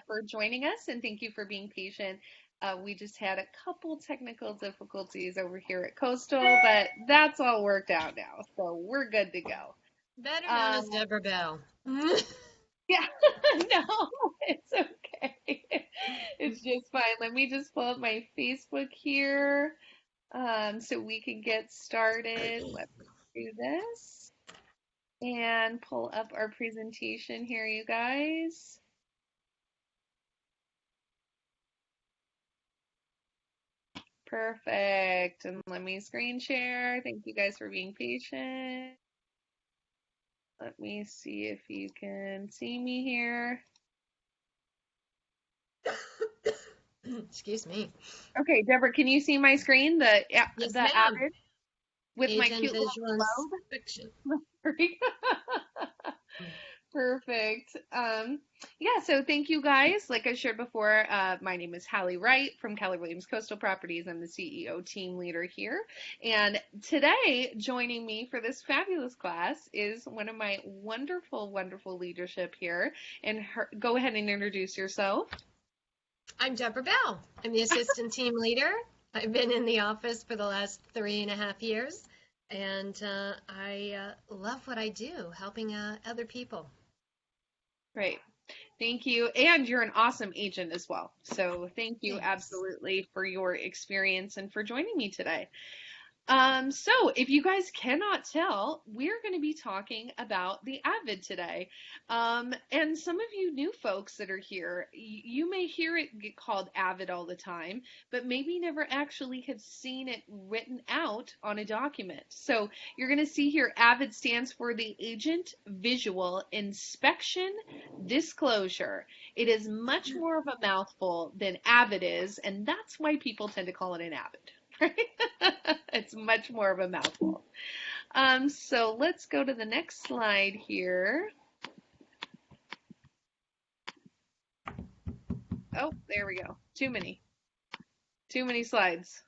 for joining us, and thank you for being patient. We just had a couple technical difficulties over here at Coastal, but that's all worked out now, so we're good to go. Better known Um, as Deborah Bell. yeah, no, it's okay. It's just fine. Let me just pull up my Facebook here, so we can get started. Let's do this and pull up our presentation here, you guys. Perfect. And let me screen share. Thank you guys for being patient. Let me see if you can see me here. Excuse me. Okay, Deborah, can you see my screen? Yes, The ma'am. Avid with my Agent cute little visual inspection. globe. Perfect. Yeah, so thank you guys. Like I shared before, my name is Halley Wright from Keller Williams Coastal Properties. I'm the CEO team leader here. And today, joining me for this fabulous class is one of my wonderful, wonderful leadership here. Go ahead and introduce yourself. I'm Deborah Bell. I'm the assistant team leader. I've been in the office for the last 3.5 years, and I love what I do, helping other people. Great. Thank you. And you're an awesome agent as well. So thank you Thanks. absolutely for your experience and for joining me today. So if you guys cannot tell, we're going to be talking about the Avid today. And some of you new folks that are here, you may hear it get called Avid all the time, but maybe never actually have seen it written out on a document. So you're going to see here, Avid stands for the Agent Visual Inspection Disclosure. It is much more of a mouthful than Avid is, and that's why people tend to call it an Avid. Right? It's much more of a mouthful. So let's go to the next slide here. Oh, there we go. Too many. Too many slides.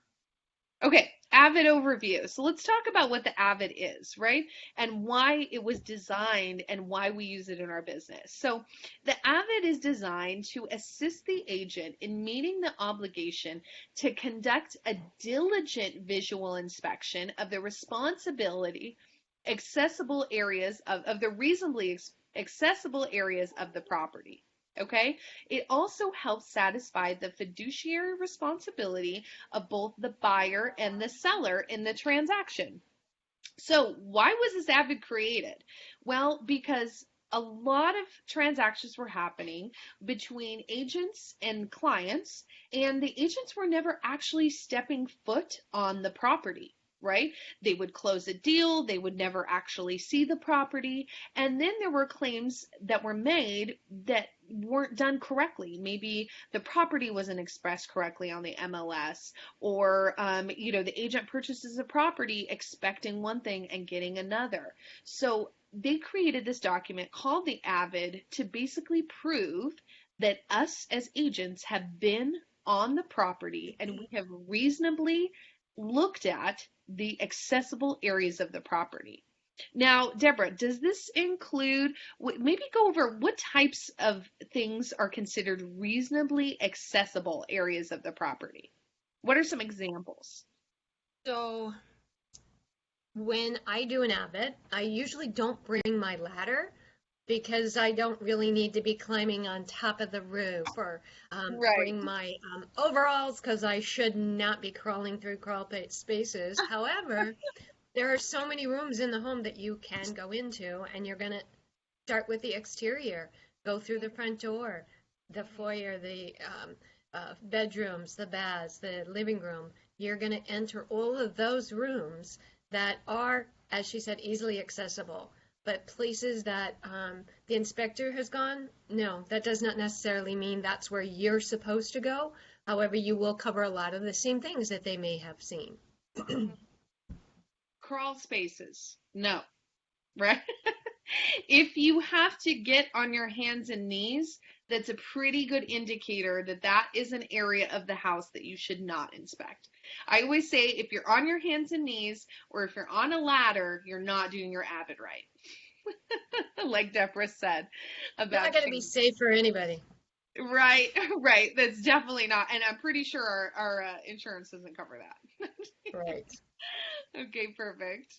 Okay, Avid overview. So let's talk about what the Avid is, right? And why it was designed and why we use it in our business. So the Avid is designed to assist the agent in meeting the obligation to conduct a diligent visual inspection of the responsibility accessible areas of the reasonably accessible areas of the property. Okay, it also helps satisfy the fiduciary responsibility of both the buyer and the seller in the transaction. So, why was this Avid created? Well, because a lot of transactions were happening between agents and clients, and the agents were never actually stepping foot on the property. Right? They would close a deal, they would never actually see the property, and then there were claims that were made that weren't done correctly. Maybe the property wasn't expressed correctly on the MLS, or the agent purchases a property expecting one thing and getting another. So they created this document called the Avid to basically prove that us as agents have been on the property and we have reasonably looked at the accessible areas of the property. Now, Deborah, does this include, maybe go over what types of things are considered reasonably accessible areas of the property? What are some examples? So when I do an Avid, I usually don't bring my ladder because I don't really need to be climbing on top of the roof or Right. bring my overalls because I should not be crawling through crawl spaces. However, there are so many rooms in the home that you can go into, and you're going to start with the exterior, go through the front door, the foyer, the bedrooms, the baths, the living room. You're going to enter all of those rooms that are, as she said, easily accessible. But places that the inspector has gone, no, that does not necessarily mean that's where you're supposed to go. However, you will cover a lot of the same things that they may have seen. Crawl spaces. No, right? If you have to get on your hands and knees, that's a pretty good indicator that that is an area of the house that you should not inspect. I always say if you're on your hands and knees or if you're on a ladder, you're not doing your Avid right. Like Deborah said Not about going to be change. safe for anybody. Right, right. That's definitely not, and I'm pretty sure our insurance doesn't cover that. Right. Okay, perfect.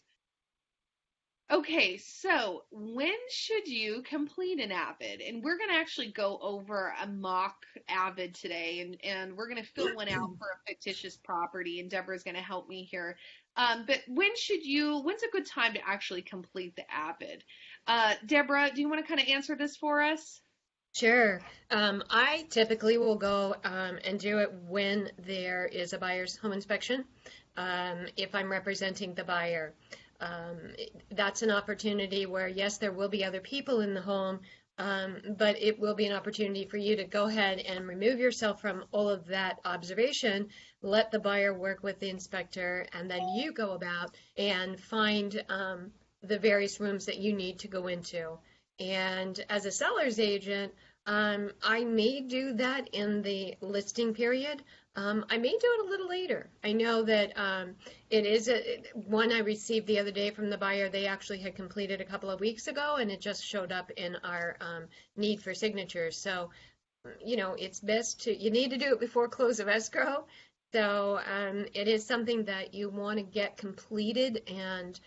Okay, so when should you complete an Avid? And we're going to actually go over a mock Avid today, and we're going to fill one out for a fictitious property, and Deborah's going to help me here. But when's a good time to actually complete the Avid? Deborah, do you want to kind of answer this for us? Sure. I typically will go and do it when there is a buyer's home inspection. If I'm representing the buyer, that's an opportunity where, yes, there will be other people in the home, but it will be an opportunity for you to go ahead and remove yourself from all of that observation, let the buyer work with the inspector, and then you go about and find the various rooms that you need to go into. And as a seller's agent, I may do that in the listing period. I may do it a little later. I know that it is one I received the other day from the buyer. They actually had completed a couple of weeks ago, and it just showed up in our need for signatures. So, it's best you need to do it before close of escrow. So it is something that you want to get completed and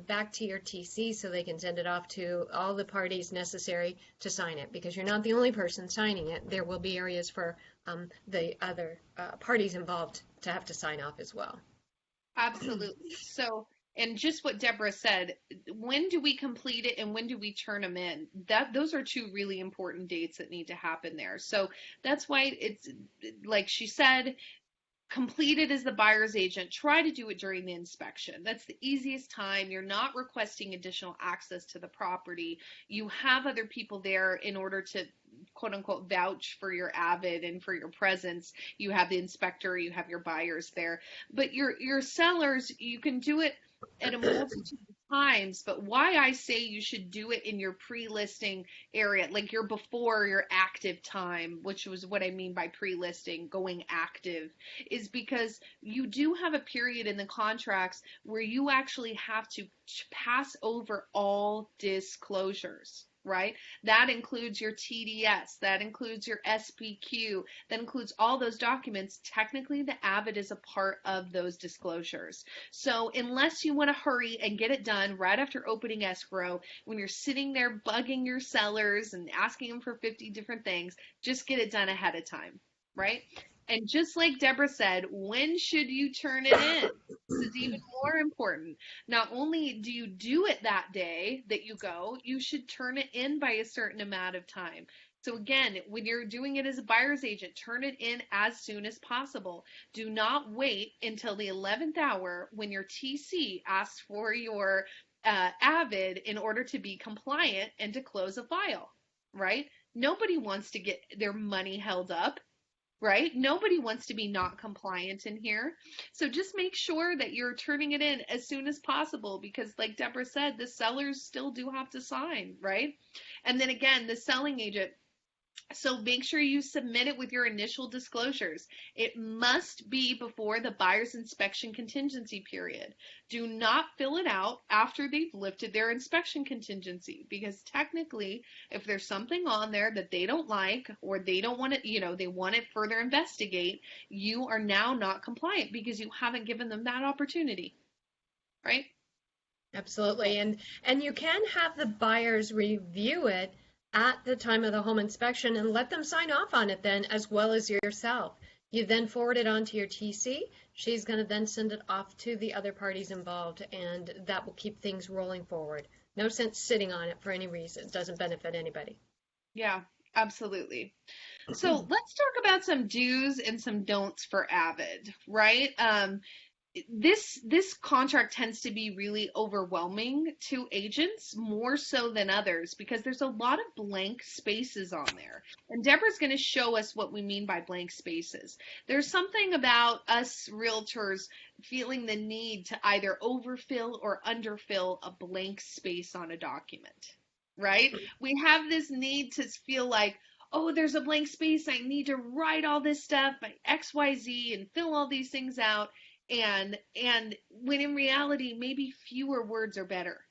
back to your TC so they can send it off to all the parties necessary to sign it, because you're not the only person signing it. There will be areas for the other parties involved to have to sign off as well. Absolutely. So, and just what Deborah said, when do we complete it and when do we turn them in? Those are two really important dates that need to happen there. So that's why it's like she said, complete it as the buyer's agent. Try to do it during the inspection. That's the easiest time. You're not requesting additional access to the property. You have other people there in order to quote unquote vouch for your Avid and for your presence. You have the inspector, you have your buyers there. But your sellers, you can do it at a multitude of times, but why I say you should do it in your pre-listing area, like your before your active time, which was what I mean by pre-listing, going active, is because you do have a period in the contracts where you actually have to pass over all disclosures. Right? That includes your TDS, that includes your SPQ, that includes all those documents. Technically, the Avid is a part of those disclosures. So, unless you want to hurry and get it done right after opening escrow, when you're sitting there bugging your sellers and asking them for 50 different things, just get it done ahead of time, right? And just like Deborah said, when should you turn it in? This is even more important. Not only do you do it that day that you go, you should turn it in by a certain amount of time. So again, when you're doing it as a buyer's agent, turn it in as soon as possible. Do not wait until the 11th hour when your TC asks for your Avid in order to be compliant and to close a file, right? Nobody wants to get their money held up, right? Nobody wants to be not compliant in here. So just make sure that you're turning it in as soon as possible because, like Deborah said, the sellers still do have to sign, right? And then again, the selling agent. So make sure you submit it with your initial disclosures. It must be before the buyer's inspection contingency period. Do not fill it out after they've lifted their inspection contingency because technically, if there's something on there that they don't like or they don't want to, they want to further investigate, you are now not compliant because you haven't given them that opportunity, right? Absolutely. And you can have the buyers review it at the time of the home inspection and let them sign off on it then as well as yourself. You then forward it on to your TC. She's going to then send it off to the other parties involved, and that will keep things rolling forward. No sense sitting on it for any reason. It doesn't benefit anybody. Yeah, absolutely. So let's talk about some do's and some don'ts for Avid, right? This contract tends to be really overwhelming to agents more so than others because there's a lot of blank spaces on there. And Deborah's going to show us what we mean by blank spaces. There's something about us realtors feeling the need to either overfill or underfill a blank space on a document, right? We have this need to feel like, oh, there's a blank space. I need to write all this stuff by XYZ and fill all these things out. And when in reality, maybe fewer words are better,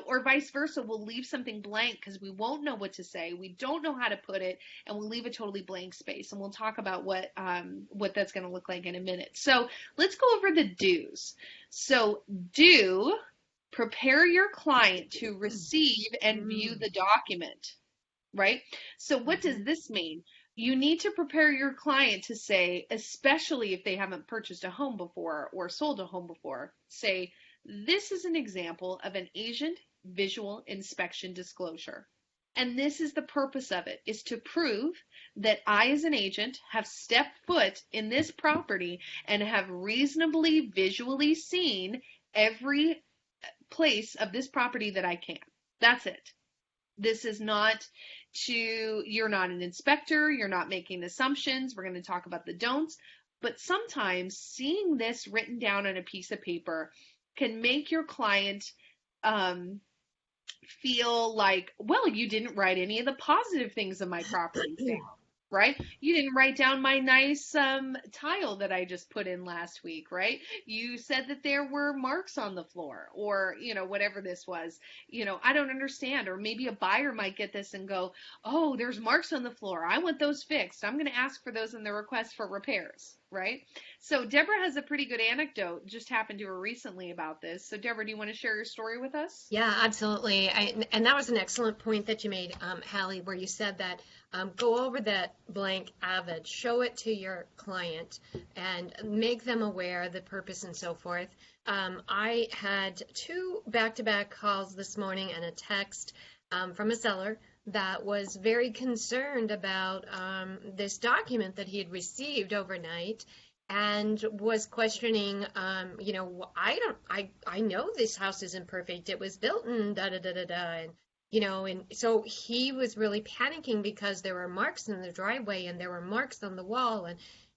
or vice versa. We'll leave something blank because we won't know what to say. We don't know how to put it, and we'll leave a totally blank space. And we'll talk about what that's going to look like in a minute. So let's go over the do's. So prepare your client to receive and view the document, right? So what does this mean? You need to prepare your client to say, especially if they haven't purchased a home before or sold a home before, say, this is an example of an agent visual inspection disclosure. And this is the purpose of it, is to prove that I, as an agent, have stepped foot in this property and have reasonably visually seen every place of this property that I can. That's it. This is not you're not an inspector, you're not making assumptions. We're going to talk about the don'ts. But sometimes seeing this written down on a piece of paper can make your client feel like, well, you didn't write any of the positive things of my property down, right? You didn't write down my nice tile that I just put in last week, right? You said that there were marks on the floor, or, whatever this was. I don't understand. Or maybe a buyer might get this and go, oh, there's marks on the floor. I want those fixed. I'm going to ask for those in the request for repairs, right? So Deborah has a pretty good anecdote, just happened to her recently about this. So Deborah, do you want to share your story with us? Yeah, absolutely. And that was an excellent point that you made, Halley, where you said that go over that blank Avid, show it to your client, and make them aware of the purpose and so forth. I had 2 back-to-back calls this morning and a text from a seller that was very concerned about this document that he had received overnight, and was questioning, I know this house isn't perfect. It was built in da da da da da, and so he was really panicking because there were marks in the driveway and there were marks on the wall,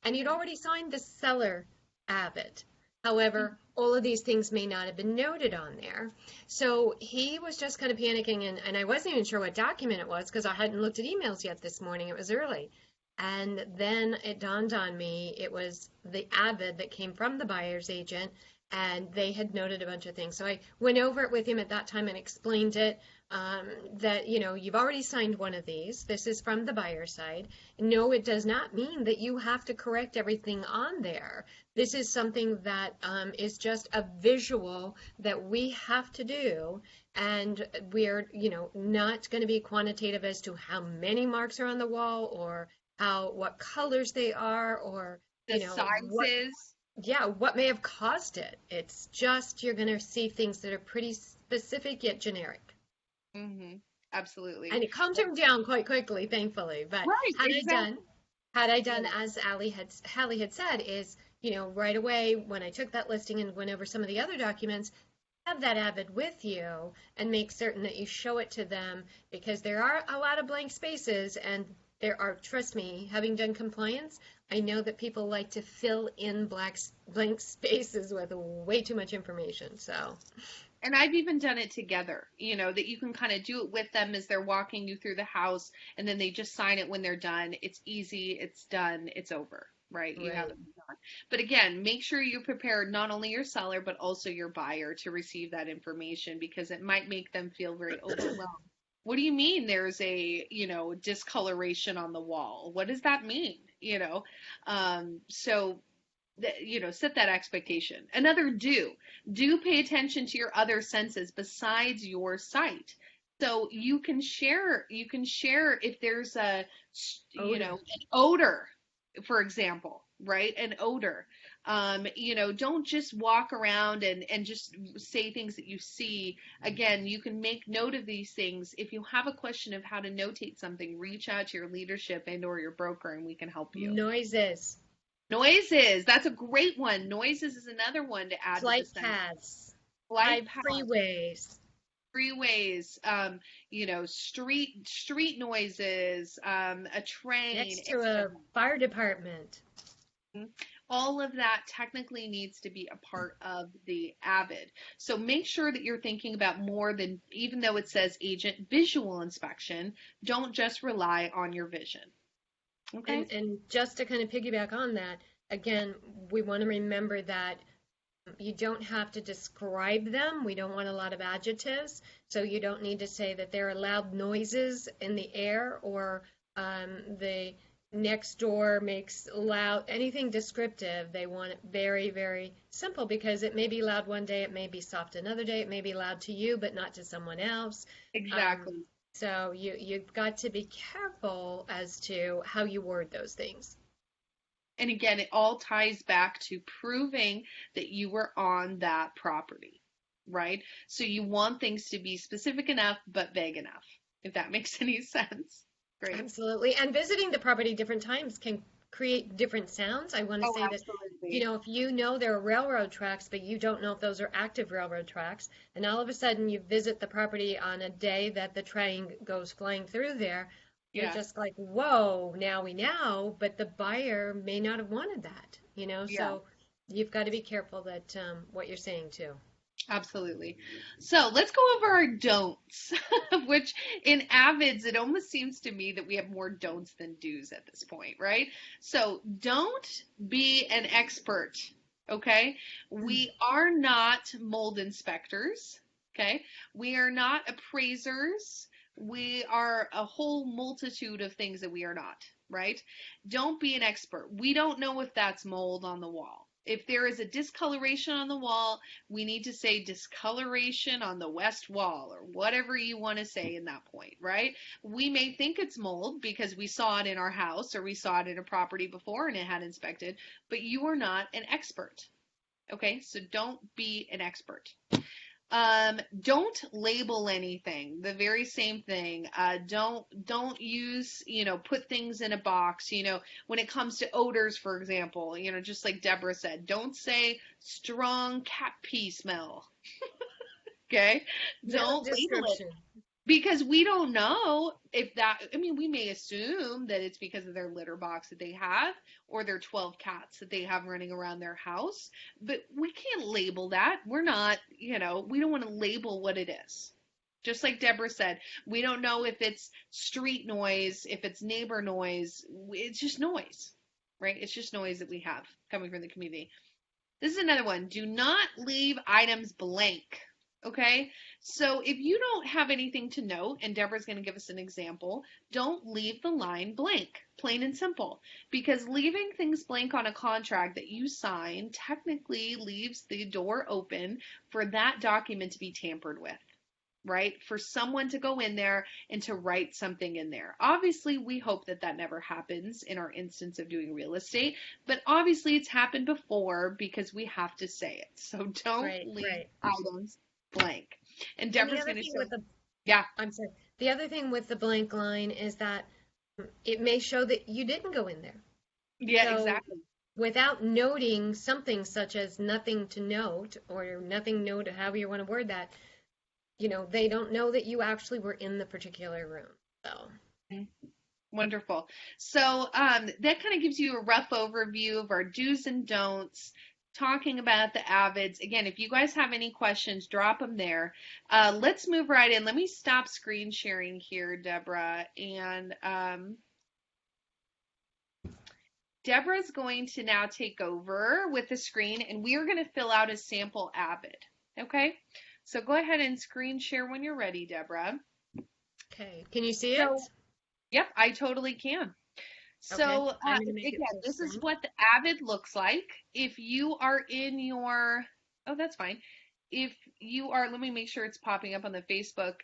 and he'd already signed the seller Avid. However, all of these things may not have been noted on there. So he was just kind of panicking, and I wasn't even sure what document it was because I hadn't looked at emails yet this morning. It was early. And then it dawned on me it was the Avid that came from the buyer's agent, and they had noted a bunch of things. So I went over it with him at that time and explained it, that, you've already signed one of these. This is from the buyer side. No, it does not mean that you have to correct everything on there. This is something that is just a visual that we have to do. And we're, not going to be quantitative as to how many marks are on the wall, or what colors they are, or the sizes. What may have caused it. It's just you're going to see things that are pretty specific yet generic. Absolutely. And it calmed him down quite quickly, thankfully. But right, had I done as Halley had said, is right away when I took that listing and went over some of the other documents, have that Avid with you and make certain that you show it to them, because there are a lot of blank spaces, and there are, trust me, having done compliance, I know that people like to fill in blank spaces with way too much information. So, and I've even done it together, that you can kind of do it with them as they're walking you through the house, and then they just sign it when they're done. It's easy, it's done, it's over, right? You have it done. But again, make sure you prepare not only your seller, but also your buyer to receive that information, because it might make them feel very overwhelmed. What do you mean there's a, discoloration on the wall? What does that mean? So, set that expectation. Another do pay attention to your other senses besides your sight. So you can share if there's an odor, for example, right? An odor. Don't just walk around and just say things that you see. Again, you can make note of these things. If you have a question of how to notate something, reach out to your leadership and or your broker, and we can help you. Noises. That's a great one. Noises is another one to add. Flight paths. Freeways. Street noises, a train. Next to a fire department. All of that technically needs to be a part of the Avid. So make sure that you're thinking about more than, even though it says agent visual inspection, don't just rely on your vision. Okay. And just to kind of piggyback on that, again, we want to remember that You don't have to describe them. We don't want a lot of adjectives. So you don't need to say that there are loud noises in the air or the next door makes loud, anything descriptive. They want it very, very simple because it may be loud one day, it may be soft another day, it may be loud to you, but not to someone else. Um, Exactly. so you've got to be careful as to how you word those things. And again, it all ties back to proving that you were on that property, right? So you want things to be specific enough but vague enough, if that makes any sense. Great. Absolutely. And visiting the property different times can create different sounds. I want to Oh, say that, absolutely. if you know there are railroad tracks, but you don't know if those are active railroad tracks, and all of a sudden you visit the property on a day that the train goes flying through there, you're Yeah. just like, whoa, now we know, but the buyer may not have wanted that, Yeah. so you've got to be careful that what you're saying too. Absolutely. So let's go over our don'ts, which in Avids, it almost seems to me that we have more don'ts than do's at this point, right? So don't be an expert, okay? We are not mold inspectors, okay? We are not appraisers. We are a whole multitude of things that we are not, right? Don't be an expert. We don't know if that's mold on the wall. If there is a discoloration on the wall, we need to say discoloration on the west wall or whatever you want to say in that point, right? We may think it's mold because we saw it in our house or we saw it in a property before and it had inspected, but you are not an expert. Okay, so don't be an expert. Don't label anything. The very same thing. Don't use, put things in a box. When it comes to odors, for example, just like Deborah said, don't say strong cat pee smell. Okay, No don't label it. description. Because we don't know if we may assume that it's because of their litter box that they have or their 12 cats that they have running around their house, but we can't label that. We're not, we don't want to label what it is. Just like Deborah said, we don't know if it's street noise, if it's neighbor noise. It's just noise, right? It's just noise that we have coming from the community. This is another one. Do not leave items blank. Okay, so if you don't have anything to note, and Deborah's going to give us an example, don't leave the line blank, plain and simple, because leaving things blank on a contract that you sign technically leaves the door open for that document to be tampered with, right? For someone to go in there and to write something in there. Obviously, we hope that that never happens in our instance of doing real estate, but obviously it's happened before because we have to say it. So don't Right, leave right. items blank. And And the Deborah's other going to thing show, with the yeah, I'm sorry. The other thing with the blank line is that it may show that you didn't go in there. yeah, So exactly. without noting something such as nothing to note or nothing note, however you want to word that, they don't know that you actually were in the particular room. So, Wonderful. So that kind of gives you a rough overview of our do's and don'ts, talking about the Avids. Again, if you guys have any questions, drop them there. Let's move right in. Let me stop screen sharing here, Deborah. And Deborah's going to now take over with the screen, and we are going to fill out a sample Avid. Okay? So go ahead and screen share when you're ready, Deborah. okay. Can you see it? So, yep, I totally can. Okay. So I'm going to make it again, full this is screen. what the Avid looks like. If you are in your, oh, that's fine. If you are, let me make sure it's popping up on the Facebook.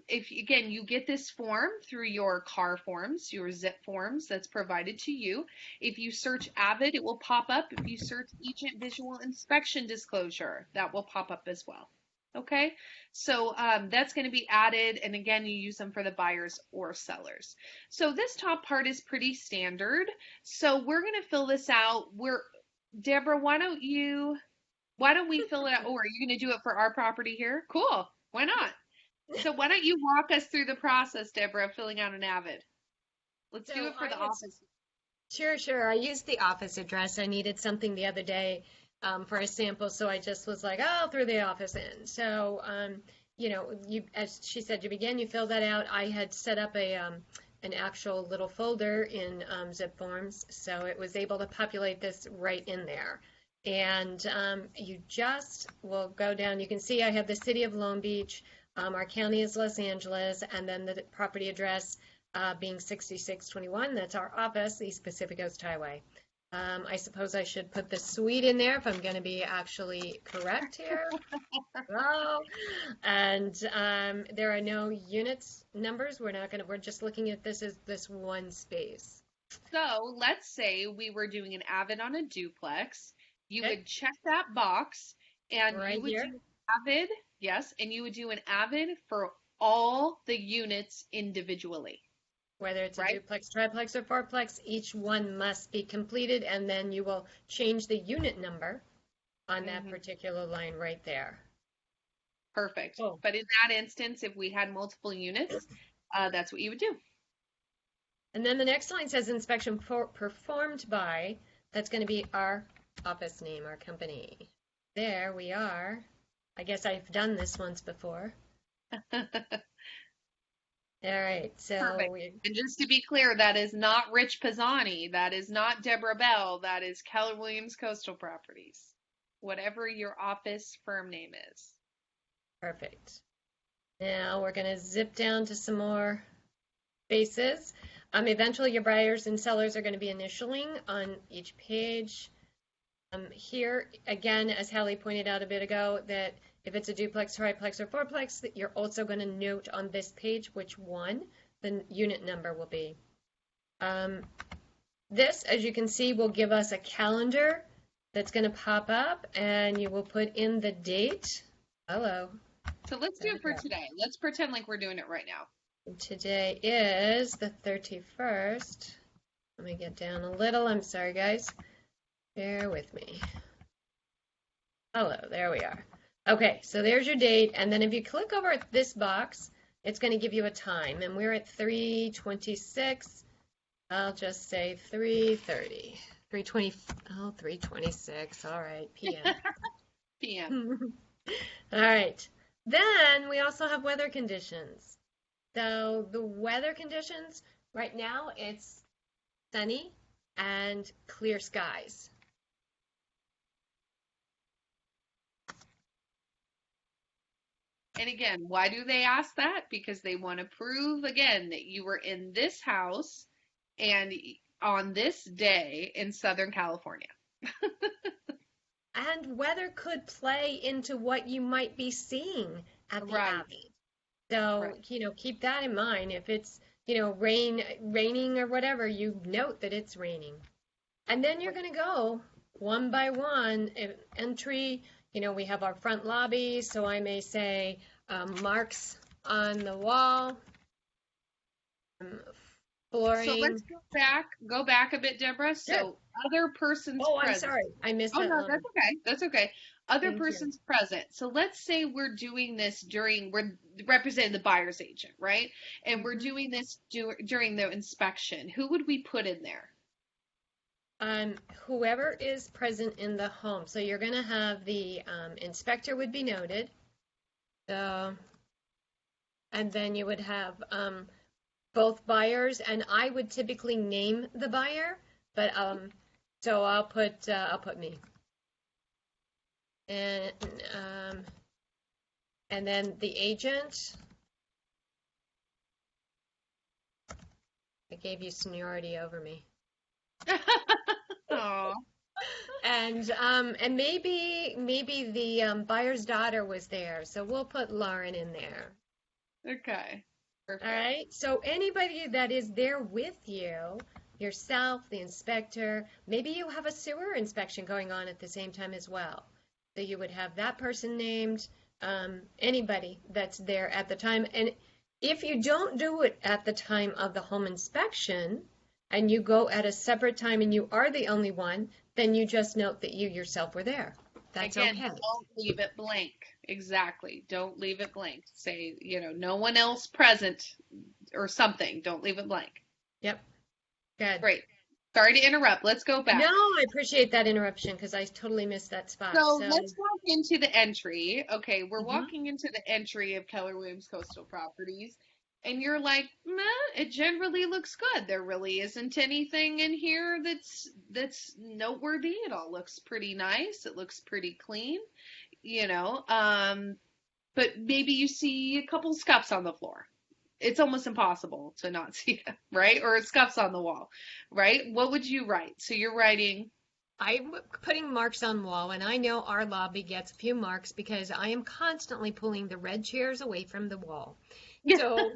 If again, you get this form through your car forms, your zip forms that's provided to you. If you search Avid, it will pop up. If you search Agent Visual Inspection Disclosure, that will pop up as well. Okay, so that's going to be added, and again, you use them for the buyers or sellers. So this top part is pretty standard. So we're going to fill this out. Deborah, why don't we fill it out? Oh, are you going to do it for our property here? Cool. Why not? So why don't you walk us through the process, Deborah, of filling out an Avid? Let's do So it for the office. sure, sure. I used the office address. I needed something the other day for a sample, so I just was like, oh, I'll throw the office in. So, as she said, you fill that out. I had set up an actual little folder in zip forms, so it was able to populate this right in there. And you just will go down. You can see I have the city of Long Beach. Our county is Los Angeles, and then the property address being 6621. That's our office, East Pacific Coast Highway. I suppose I should put the suite in there if I'm going to be actually correct here. Hello. And there are no units numbers. We're just looking at this as this one space. So let's say we were doing an Avid on a duplex. You Okay. would check that box and Right you would here. do Avid, yes, and you would do an Avid for all the units individually. Whether it's a Right? duplex, triplex, or fourplex, each one must be completed, and then you will change the unit number on that particular line right there. Perfect. Oh. But in that instance, if we had multiple units, that's what you would do. And then the next line says inspection performed by, that's going to be our office name, our company. There we are. I guess I've done this once before. All right, so And just to be clear, that is not Rich Pisani. That is not Deborah Bell. That is Keller Williams Coastal Properties. Whatever your office firm name is. perfect. Now we're going to zip down to some more spaces. Eventually your buyers and sellers are going to be initialing on each page. Here, again, as Halley pointed out a bit ago, that if it's a duplex, triplex, or fourplex, that you're also going to note on this page which one the unit number will be. This, as you can see, will give us a calendar that's going to pop up, and you will put in the date. Hello. So let's do it for today. Let's pretend like we're doing it right now. Today is the 31st. Let me get down a little. I'm sorry, guys. Bear with me. Hello, there we are. Okay, so there's your date, and then if you click over at this box, it's going to give you a time, and we're at 3:26. I'll just say 3:30. 3:20. Oh, 3:26. All right, p.m. PM. All right. Then we also have weather conditions. So the weather conditions right now, it's sunny and clear skies. And again, why do they ask that? Because they want to prove again that you were in this house and on this day in Southern California. And weather could play into what you might be seeing at the Avid. So, keep that in mind. If it's, raining or whatever, you note that it's raining. And then you're going to go one by one. Entry, we have our front lobby, so I may say marks on the wall, flooring. So let's go back a bit, Deborah. So other persons present. I'm sorry. I missed that. Oh, no, that's okay. That's okay. Other persons present. So let's say we're doing this we're representing the buyer's agent, right? And we're doing this during the inspection. Who would we put in there? Whoever is present in the home. So you're going to have the inspector would be noted. And then you would have both buyers, and I would typically name the buyer, but so I'll put me. And then the agent. I gave you seniority over me. Oh. And maybe the buyer's daughter was there, so we'll put Lauren in there. Okay. Perfect. All right. So anybody that is there with you, yourself, the inspector, maybe you have a sewer inspection going on at the same time as well. So you would have that person named, anybody that's there at the time. And if you don't do it at the time of the home inspection, and you go at a separate time and you are the only one, then you just note that you yourself were there. That's Again, okay. Don't leave it blank. Exactly. Don't leave it blank. Say, no one else present or something. Don't leave it blank. Yep. Good. Great. Sorry to interrupt. Let's go back. No, I appreciate that interruption because I totally missed that spot. So let's walk into the entry. Okay, we're Mhm. walking into the entry of Keller Williams Coastal Properties. And you're like, meh, it generally looks good. There really isn't anything in here that's noteworthy. It all looks pretty nice. It looks pretty clean, you know. But maybe you see a couple scuffs on the floor. It's almost impossible to not see it, right? Or scuffs on the wall, right? What would you write? So you're writing, I'm putting marks on wall, and I know our lobby gets a few marks because I am constantly pulling the red chairs away from the wall. yeah, So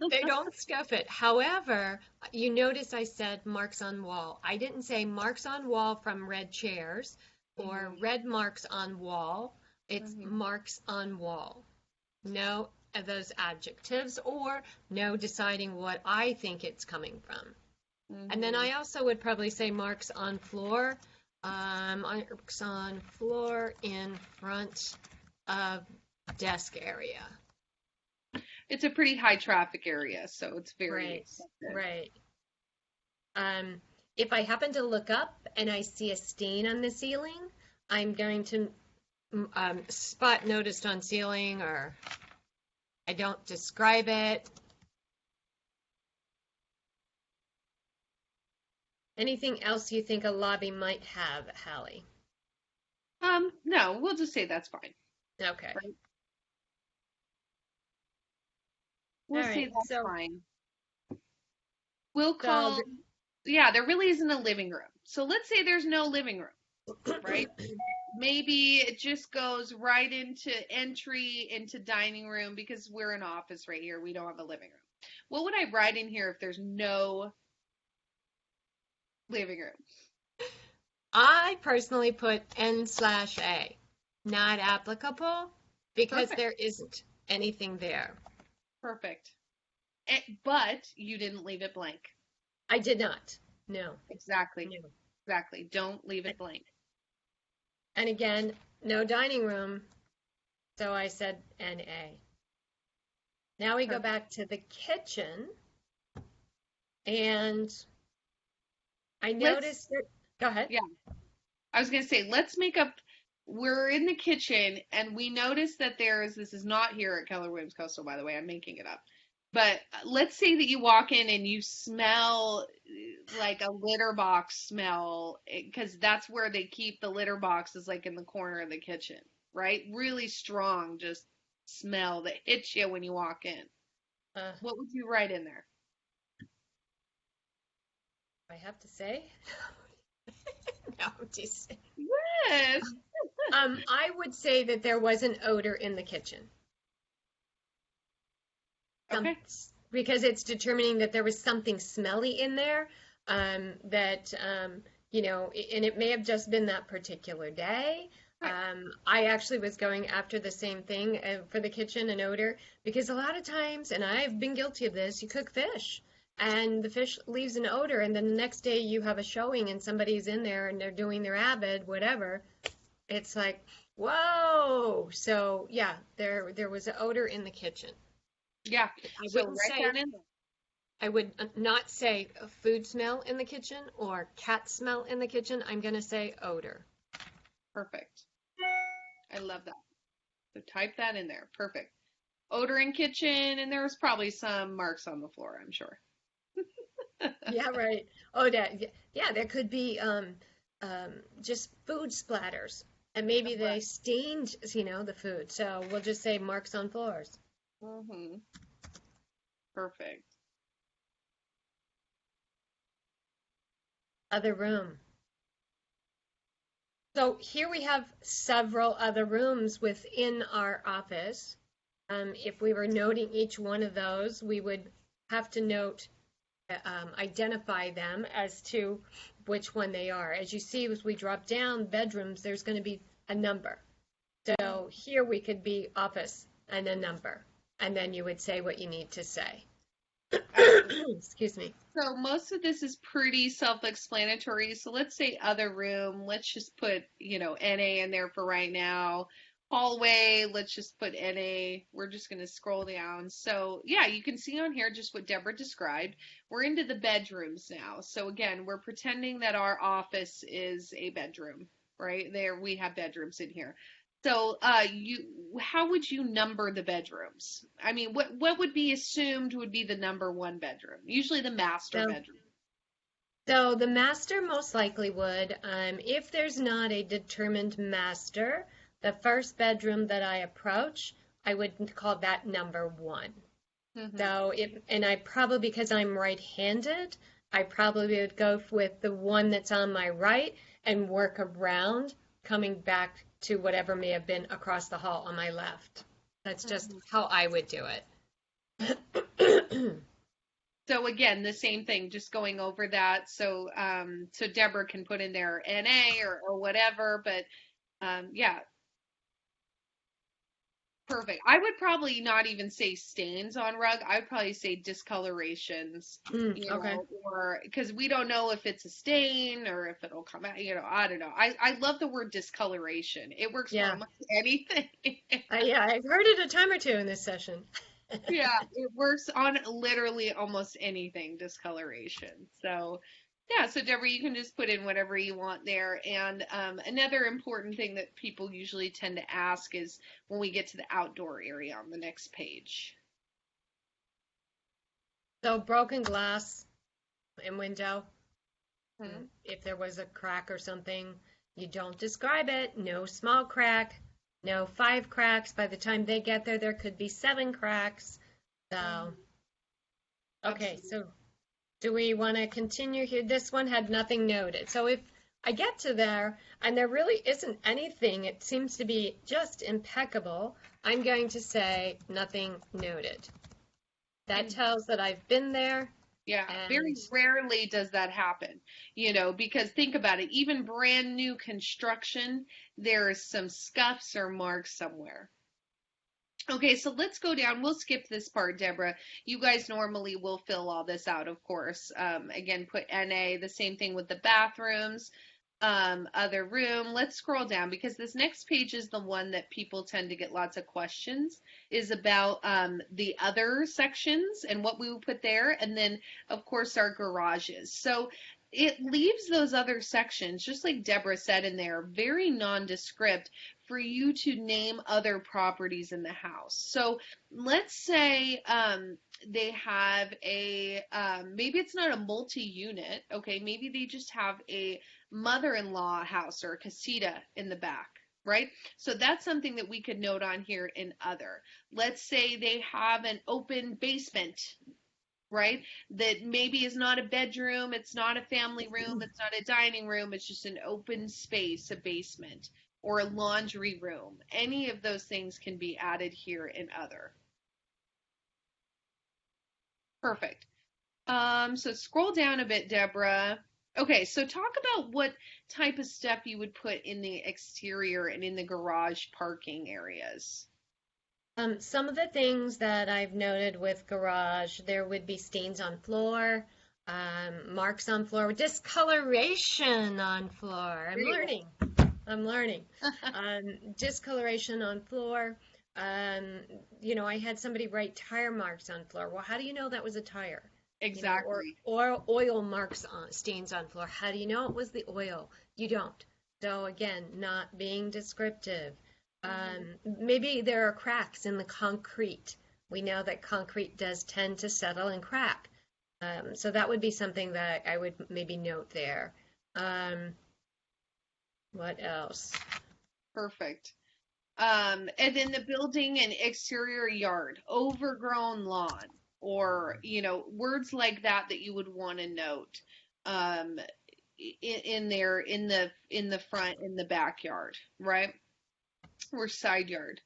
they don't scuff it. However, you notice I said marks on wall. I didn't say marks on wall from red chairs or hmm red marks on wall. It's hmm marks on wall. No of those adjectives or no deciding what I think it's coming from. And then hmm I also would probably say marks on floor. Marks on floor in front of desk area. it's a pretty high traffic area, so it's very Right, accepted. right. If I happen to look up and I see a stain on the ceiling, I'm going to spot noticed on ceiling, or I don't describe it. Anything else you think a lobby might have, Hallie? No, we'll just say that's fine, Okay. right? All We'll say right. that's fine. We'll So call, yeah, there really isn't a living room. So let's say there's no living room, right? Maybe it just goes right into entry into dining room because we're an office right here. We don't have a living room. What would I write in here if there's no living room? I personally put N/A, not applicable, because Perfect. there isn't anything there. Perfect. But you didn't leave it blank. I did not. No, Exactly. no. Exactly. Don't leave it blank. And again, no dining room, so I said NA. Now we go Perfect. back to the kitchen, and I Let's, noticed that. Go ahead. yeah, I was going to say, let's make up. We're in the kitchen and we notice that this is not here at Keller Williams Coastal, by the way, I'm making it up. But let's say that you walk in and you smell like a litter box smell, because that's where they keep the litter boxes, like in the corner of the kitchen, right? Really strong, just smell that hits you when you walk in. Uh, What would you write in there? I have to say, no, just, Yes. I would say that there was an odor in the kitchen. Some, Okay. because it's determining that there was something smelly in there, that and it may have just been that particular day. Right. I actually was going after the same thing for the kitchen and odor because a lot of times, and I've been guilty of this, you cook fish and the fish leaves an odor, and then the next day you have a showing and somebody's in there and they're doing their Avid, whatever. It's like, whoa. So yeah, there was an odor in the kitchen. Yeah. I So wouldn't write say that in there. I would not say a food smell in the kitchen or cat smell in the kitchen. I'm going to say odor. Perfect. I love that. So type that in there. Perfect. Odor in kitchen, and there was probably some marks on the floor, I'm sure. Yeah, right. Oh, yeah, there could be just food splatters, and maybe they stained, the food. So we'll just say marks on floors. Mm-hmm. Perfect. Other room. So here we have several other rooms within our office. If we were noting each one of those, we would have to identify them as to which one they are. As you see, as we drop down bedrooms, there's going to be a number. So here we could be office and a number, and then you would say what you need to say. Absolutely. Excuse me. So most of this is pretty self-explanatory. So let's say other room. Let's just put, NA in there for right now. Hallway, let's just put NA. We're just going to scroll down. So yeah, you can see on here just what Deborah described. We're into the bedrooms now. So again, we're pretending that our office is a bedroom, right? There we have bedrooms in here. So, how would you number the bedrooms? I mean, what would be assumed would be the number one bedroom? Usually the master So, bedroom. so the master most likely would, if there's not a determined master, the first bedroom that I approach, I would call that number one. Hmm. So and I probably, because I'm right-handed, I probably would go with the one that's on my right and work around, coming back to whatever may have been across the hall on my left. That's just Hmm. how I would do it. So again, the same thing, just going over that. So, so Deborah can put in there NA or whatever, but yeah, perfect. I would probably not even say stains on rug. I would probably say discolorations, Okay. or because we don't know if it's a stain or if it'll come out, I don't know. I love the word discoloration. It works for Yeah. almost anything. Yeah, I've heard it a time or two in this session. Yeah, it works on literally almost anything, discoloration. So, yeah, so Deborah, you can just put in whatever you want there. And another important thing that people usually tend to ask is when we get to the outdoor area on the next page. So broken glass and window. Hmm. If there was a crack or something, you don't describe it. No small crack, no 5 cracks. By the time they get there, there could be 7 cracks. So, Hmm. okay, Absolutely. so do we want to continue here? This one had nothing noted. So if I get to there and there really isn't anything, it seems to be just impeccable, I'm going to say nothing noted. That tells that I've been there Yeah, very and rarely does that happen, because think about it, even brand new construction, there is some scuffs or marks somewhere. Okay, so let's go down. We'll skip this part, Deborah. You guys normally will fill all this out, of course. Again, put NA, the same thing with the bathrooms, other room. Let's scroll down because this next page is the one that people tend to get lots of questions, is about the other sections and what we will put there. And then, of course, our garages. So it leaves those other sections, just like Deborah said in there, very nondescript for you to name other properties in the house. So let's say they have maybe it's not a multi-unit, okay, maybe they just have a mother-in-law house or a casita in the back. Right? So that's something that we could note on here in other. Let's say they have an open basement, right? That maybe is not a bedroom, it's not a family room, it's not a dining room, it's just an open space, a basement, or a laundry room. Any of those things can be added here in other. Perfect. So scroll down a bit, Deborah. Okay, so talk about what type of stuff you would put in the exterior and in the garage parking areas. some of the things that I've noted with garage, there would be stains on floor, marks on floor, discoloration on floor. I'm There you learning. I'm learning. go. Discoloration on floor. I had somebody write tire marks on floor. Well, how do you know that was a tire? Exactly. Or oil marks on stains on floor. How do you know it was the oil? You don't. So again, not being descriptive. Hmm. Maybe there are cracks in the concrete. We know that concrete does tend to settle and crack. So that would be something that I would maybe note there. Um, what else? Perfect. And then the building and exterior yard, overgrown lawn, or words like that that you would want to note um, in there in the front in the backyard, right? Or side yard.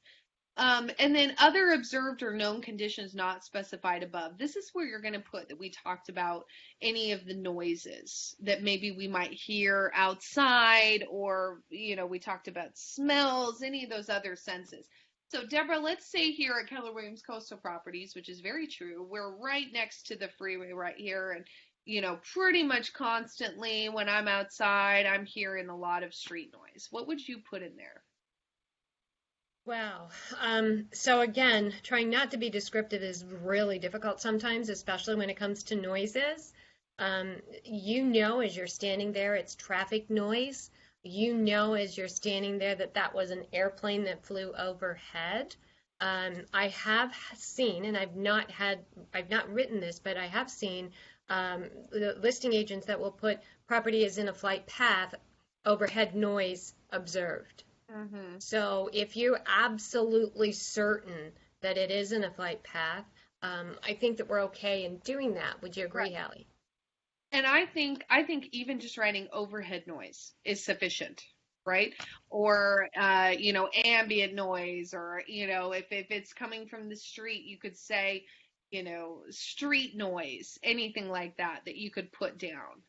And then other observed or known conditions not specified above. This is where you're going to put that we talked about any of the noises that maybe we might hear outside, or, we talked about smells, any of those other senses. So, Deborah, let's say here at Keller Williams Coastal Properties, which is very true, we're right next to the freeway right here. And, pretty much constantly when I'm outside, I'm hearing a lot of street noise. What would you put in there? Wow. So again, trying not to be descriptive is really difficult sometimes, especially when it comes to noises. As you're standing there, it's traffic noise. you know as you're standing there that that was an airplane that flew overhead. I have seen, and I've not written this, but I have seen the listing agents that will put property is in a flight path, overhead noise observed. Hmm. So if you're absolutely certain that it is in a flight path, I think that we're okay in doing that. Would you agree, Hallie? And I think even just writing overhead noise is sufficient, right? Or ambient noise, or if it's coming from the street, you could say, street noise, anything like that that you could put down.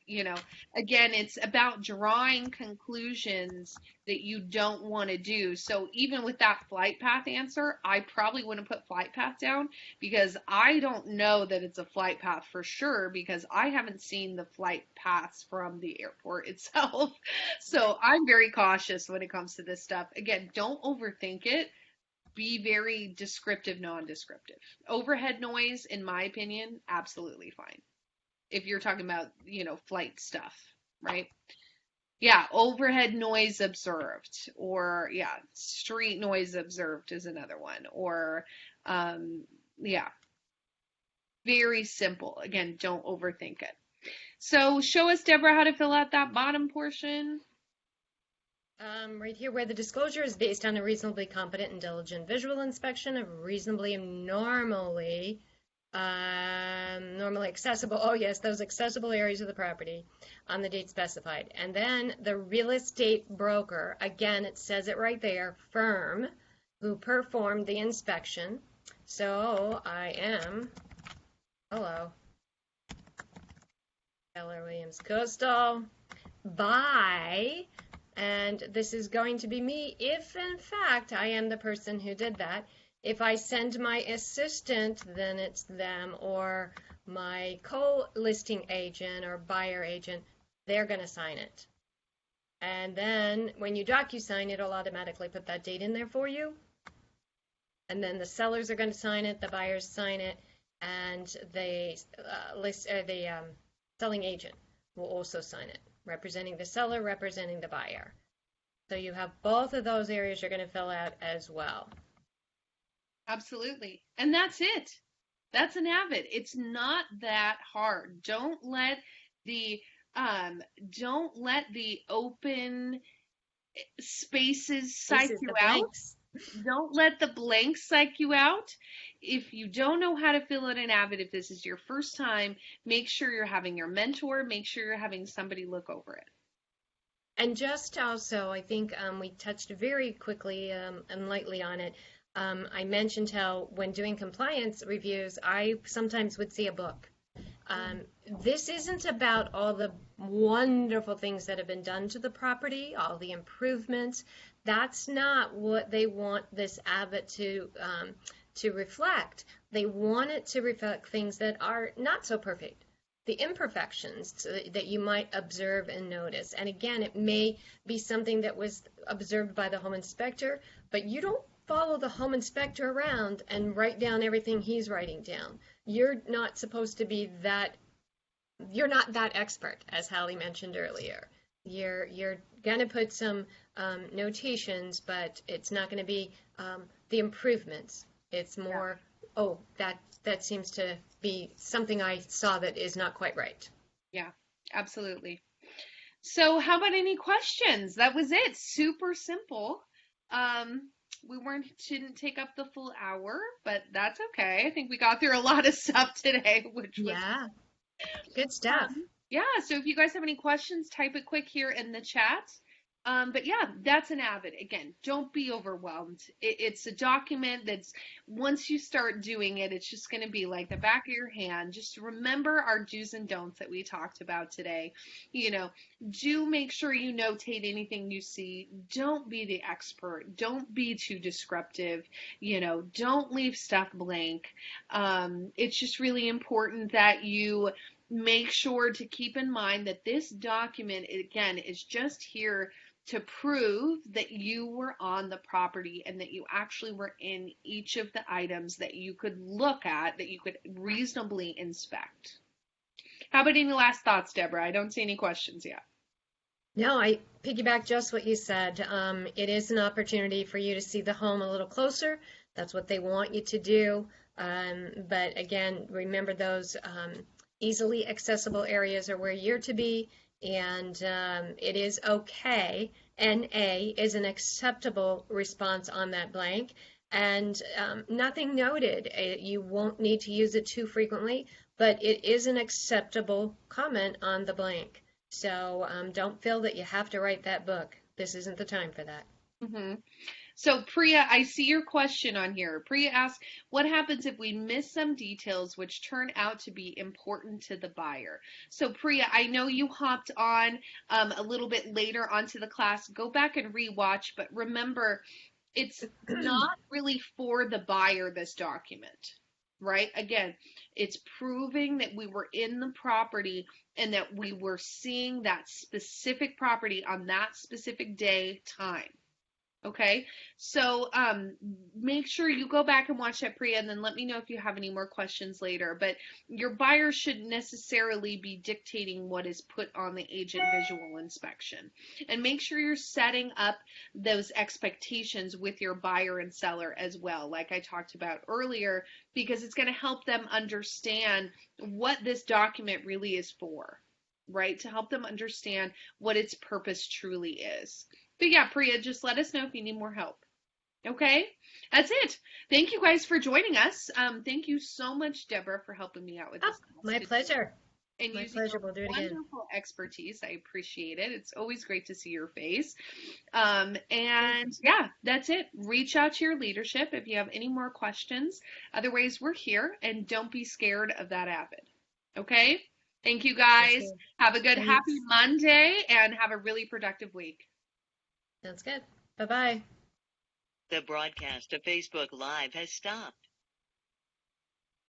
Again, it's about drawing conclusions that you don't want to do. So even with that flight path answer, I probably wouldn't put flight path down because I don't know that it's a flight path for sure because I haven't seen the flight paths from the airport itself. So Right. I'm very cautious when it comes to this stuff. Again, don't overthink it. Be very descriptive, non-descriptive. Overhead noise, in my opinion, absolutely fine. If you're talking about, flight stuff, right? Yeah, overhead noise observed, or yeah, street noise observed is another one, or um, yeah, very simple. Again, don't overthink it. So show us, Deborah, how to fill out that bottom portion. Right here, where the disclosure is based on a reasonably competent and diligent visual inspection of reasonably and normally accessible, oh yes, those accessible areas of the property on the date specified. And then the real estate broker, again, it says it right there, firm, who performed the inspection. So I am, hello, Keller Williams Coastal, by, and this is going to be me if in fact I am the person who did that. If I send my assistant, then it's them, or my co-listing agent or buyer agent, they're going to sign it. And then when you DocuSign, it'll automatically put that date in there for you. And then the sellers are going to sign it, the buyers sign it, and the selling agent will also sign it, representing the seller, representing the buyer. So you have both of those areas you're going to fill out as well. Absolutely. And that's it. That's an Avid. It's not that hard. The don't let the open spaces This psych is you the out. blanks. Don't let the blanks psych you out. If you don't know how to fill out an Avid, if this is your first time, make sure you're having your mentor, make sure you're having somebody look over it. And just also, I think we touched very quickly and lightly on it. I mentioned how when doing compliance reviews, I sometimes would see a book. Um, this isn't about all the wonderful things that have been done to the property, all the improvements. That's not what they want this Abbott to reflect. They want it to reflect things that are not so perfect, the imperfections that you might observe and notice. And again, it may be something that was observed by the home inspector, but you don't follow the home inspector around and write down everything he's writing down. You're not supposed to be that, you're not that expert, as Hallie mentioned earlier. You're going to put some notations, but it's not going to be the improvements. It's more, oh, that seems to be something I saw that is not quite right. Yeah, absolutely. So how about any questions? That was it. Super simple. We didn't take up the full hour, but that's okay. I think we got through a lot of stuff today, which was Yeah, good stuff. yeah. So if you guys have any questions, type it quick here in the chat. But yeah, that's an Avid. Again, don't be overwhelmed. It's a document that's, once you start doing it, it's just going to be like the back of your hand. Just remember our do's and don'ts that we talked about today. Do make sure you notate anything you see. Don't be the expert. Don't be too descriptive. Don't leave stuff blank. It's just really important that you make sure to keep in mind that this document, again, is just here to prove that you were on the property and that you actually were in each of the items that you could look at, that you could reasonably inspect. How about any last thoughts, Deborah? I don't see any questions yet. No, I piggyback just what you said. It is an opportunity for you to see the home a little closer. That's what they want you to do. But again, remember those easily accessible areas are where you're to be, and it is okay. NA is an acceptable response on that blank, and nothing noted. You won't need to use it too frequently, but it is an acceptable comment on the blank. So don't feel that you have to write that book. This isn't the time for that. Mm-hmm. So Priya, I see your question on here. Priya asks, what happens if we miss some details which turn out to be important to the buyer? So Priya, I know you hopped on a little bit later onto the class. Go back and rewatch, but remember, it's not really for the buyer, this document, right? Again, it's proving that we were in the property and that we were seeing that specific property on that specific day, time. Okay, so make sure you go back and watch that, Priya, and then let me know if you have any more questions later. But your buyer shouldn't necessarily be dictating what is put on the agent visual inspection. And make sure you're setting up those expectations with your buyer and seller as well, like I talked about earlier, because it's going to help them understand what this document really is for, right? To help them understand what its purpose truly is. But yeah, Priya, just let us know if you need more help. Okay, that's it. Thank you guys for joining us. Thank you so much, Deborah, for helping me out with this. My pleasure. And My using pleasure. We'll do it again. Wonderful expertise. I appreciate it. It's always great to see your face. And yeah, that's it. Reach out to your leadership if you have any more questions. Otherwise, we're here, and don't be scared of that Avid. Okay? Thank you guys. Have a good, happy Monday, and have a really productive week. Sounds good. Bye-bye. The broadcast of Facebook Live has stopped.